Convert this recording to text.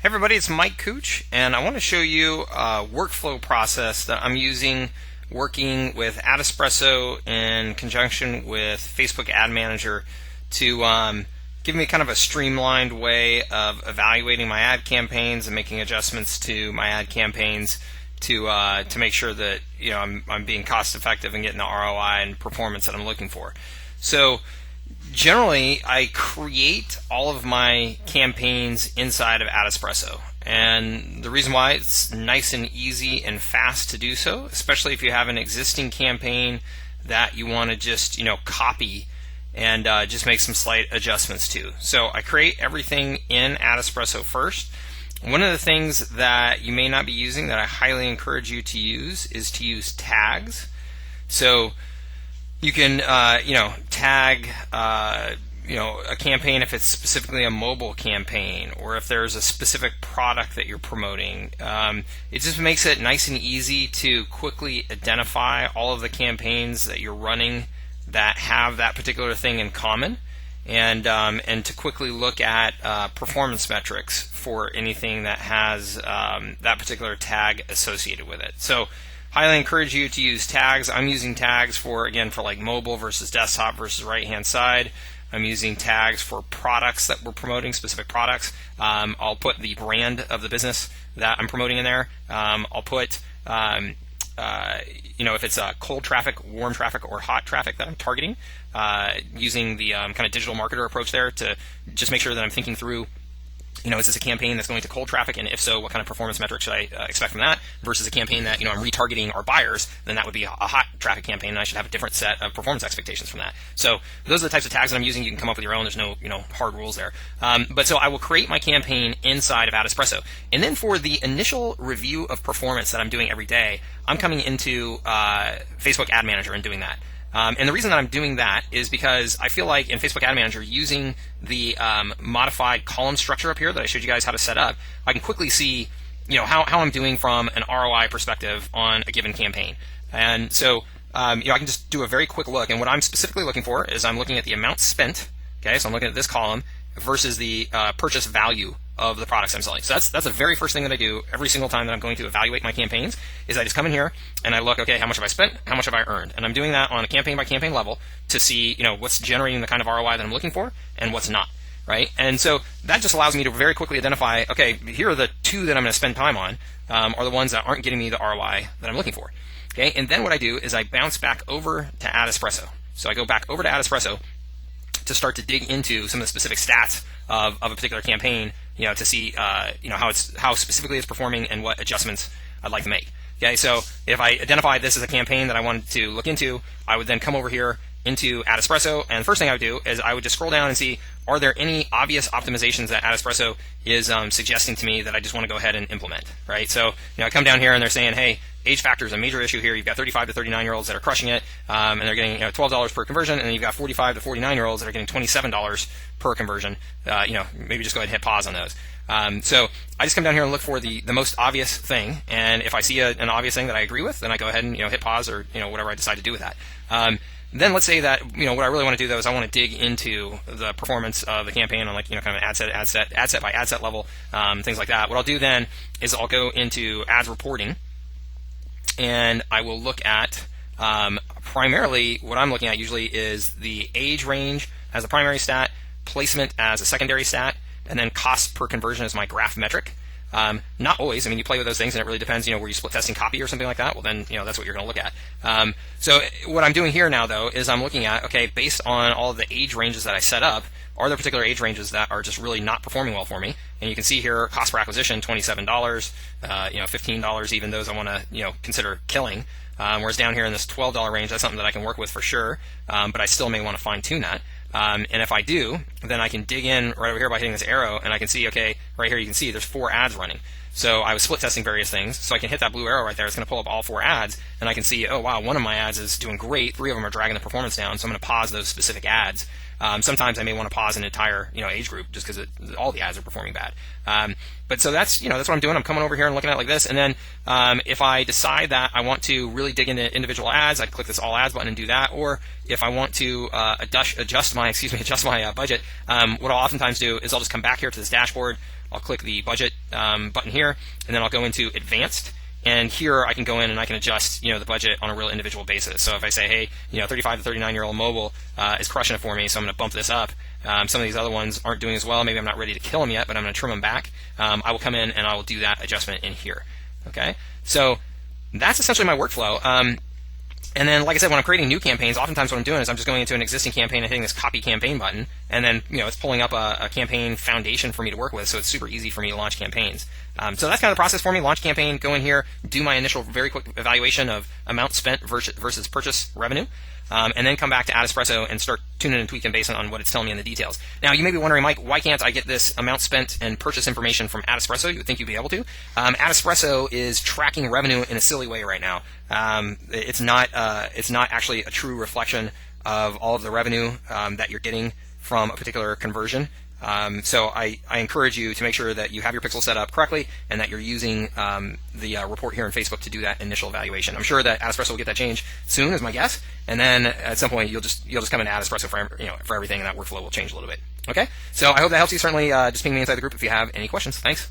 Everybody, it's Mike COOCH, and I want to show you a workflow process that I'm using working with ESPRESSO in conjunction with Facebook Ad Manager to give me kind of a streamlined way of evaluating my ad campaigns and making adjustments to my ad campaigns to make sure that I'm being cost effective and getting the ROI and performance that I'm looking for. So generally, I create all of my campaigns inside of ESPRESSO, and the reason why it's nice and easy and fast to do so, especially if you have an existing campaign that you want to just copy and just make some slight adjustments to. So I create everything in ESPRESSO first. One of the things that you may not be using that I highly encourage you to use is to use tags. So you can tag a campaign if it's specifically a mobile campaign, or if there's a specific product that you're promoting. It just makes it nice and easy to quickly identify all of the campaigns that you're running that have that particular thing in common, and to quickly look at performance metrics for anything that has that particular tag associated with it. So highly encourage you to use tags. I'm using tags for like mobile versus desktop versus right-hand side. I'm using tags for products that we're promoting, specific products. I'll put the brand of the business that I'm promoting in there. I'll put if it's cold traffic, warm traffic, or hot traffic that I'm targeting, using the kind of digital marketer approach there to just make sure that I'm thinking through, is this a campaign that's going to cold traffic, and if so, what kind of performance metrics should I expect from that, versus a campaign that I'm retargeting our buyers, then that would be a hot traffic campaign, and I should have a different set of performance expectations from that. So those are the types of tags that I'm using. You can come up with your own. There's no hard rules there. But so I will create my campaign inside of ESPRESSO, and then for the initial review of performance that I'm doing every day, I'm coming into Facebook Ad Manager and doing that. And the reason that I'm doing that is because I feel like in Facebook Ad Manager, using the modified column structure up here that I showed you guys how to set up, I can quickly see how I'm doing from an ROI perspective on a given campaign. And so I can just do a very quick look. And what I'm specifically looking for is I'm looking at the amount spent. Okay, so I'm looking at this column versus the purchase value of the products I'm selling. So that's the very first thing that I do every single time that I'm going to evaluate my campaigns, is I just come in here and I look, okay, how much have I spent, how much have I earned? And I'm doing that on a campaign by campaign level to see what's generating the kind of ROI that I'm looking for and what's not, right? And so that just allows me to very quickly identify, okay, here are the two that I'm going to spend time on, are the ones that aren't getting me the ROI that I'm looking for. Okay, and then what I do is I bounce back over to ESPRESSO. So I go back over to ESPRESSO to start to dig into some of the specific stats of a particular campaign, to see how specifically it's performing and what adjustments I'd like to make. Okay, so if I identify this as a campaign that I wanted to look into, I would then come over here into ESPRESSO, and the first thing I would do is I would just scroll down and see, are there any obvious optimizations that ESPRESSO is suggesting to me that I just want to go ahead and implement, right? So I come down here and they're saying, hey, age factor is a major issue here. You've got 35 to 39-year-olds that are crushing it, and they're getting $12 per conversion, and then you've got 45 to 49-year-olds that are getting $27 per conversion. Maybe just go ahead and hit pause on those. So I just come down here and look for the most obvious thing, and if I see an obvious thing that I agree with, then I go ahead and hit pause, or whatever I decide to do with that. Then let's say that what I really want to do though is I want to dig into the performance of the campaign on kind of ad set by ad set level, things like that. What I'll do then is I'll go into ads reporting, and I will look at primarily what I'm looking at usually is the age range as a primary stat, placement as a secondary stat, and then cost per conversion as my graph metric. Not always. I mean, you play with those things, and it really depends. Where you split testing copy or something like that. Well, then that's what you're going to look at. So what I'm doing here now, though, is I'm looking at, okay, based on all of the age ranges that I set up, are there particular age ranges that are just really not performing well for me? And you can see here, cost per acquisition, $27, $15, even those I want to consider killing. Whereas down here in this $12 range, that's something that I can work with for sure, but I still may want to fine tune that. And if I do, then I can dig in right over here by hitting this arrow, and I can see, okay, right here you can see there's 4 ads running. So I was split testing various things, so I can hit that blue arrow right there. It's going to pull up all 4 ads, and I can see, oh wow, one of my ads is doing great. 3 of them are dragging the performance down, so I'm going to pause those specific ads. Sometimes I may want to pause an entire age group just because all the ads are performing bad. But so that's what I'm doing. I'm coming over here and looking at it like this, and then if I decide that I want to really dig into individual ads, I click this all ads button and do that. Or if I want to adjust my budget, what I'll oftentimes do is I'll just come back here to this dashboard. I'll click the budget button here, and then I'll go into advanced. And here I can go in and I can adjust, the budget on a real individual basis. So if I say, hey, 35 to 39-year-old mobile is crushing it for me, so I'm going to bump this up. Some of these other ones aren't doing as well. Maybe I'm not ready to kill them yet, but I'm going to trim them back. I will come in and I will do that adjustment in here. Okay, so that's essentially my workflow. And then, like I said, when I'm creating new campaigns, oftentimes what I'm doing is I'm just going into an existing campaign and hitting this copy campaign button, and then it's pulling up a campaign foundation for me to work with, so it's super easy for me to launch campaigns. So that's kind of the process for me. Launch campaign, go in here, do my initial very quick evaluation of amount spent versus purchase revenue, and then come back to ESPRESSO and start tuning and tweaking based on what it's telling me in the details. Now, you may be wondering, Mike, why can't I get this amount spent and purchase information from ESPRESSO? You would think you'd be able to. ESPRESSO is tracking revenue in a silly way right now. It's not actually a true reflection of all of the revenue that you're getting from a particular conversion. So I encourage you to make sure that you have your pixel set up correctly and that you're using the report here in Facebook to do that initial evaluation. I'm sure that ESPRESSO will get that change soon, is my guess, and then at some point you'll just come into ESPRESSO for everything, and that workflow will change a little bit. Okay, so I hope that helps you. Certainly, just ping me inside the group if you have any questions. Thanks.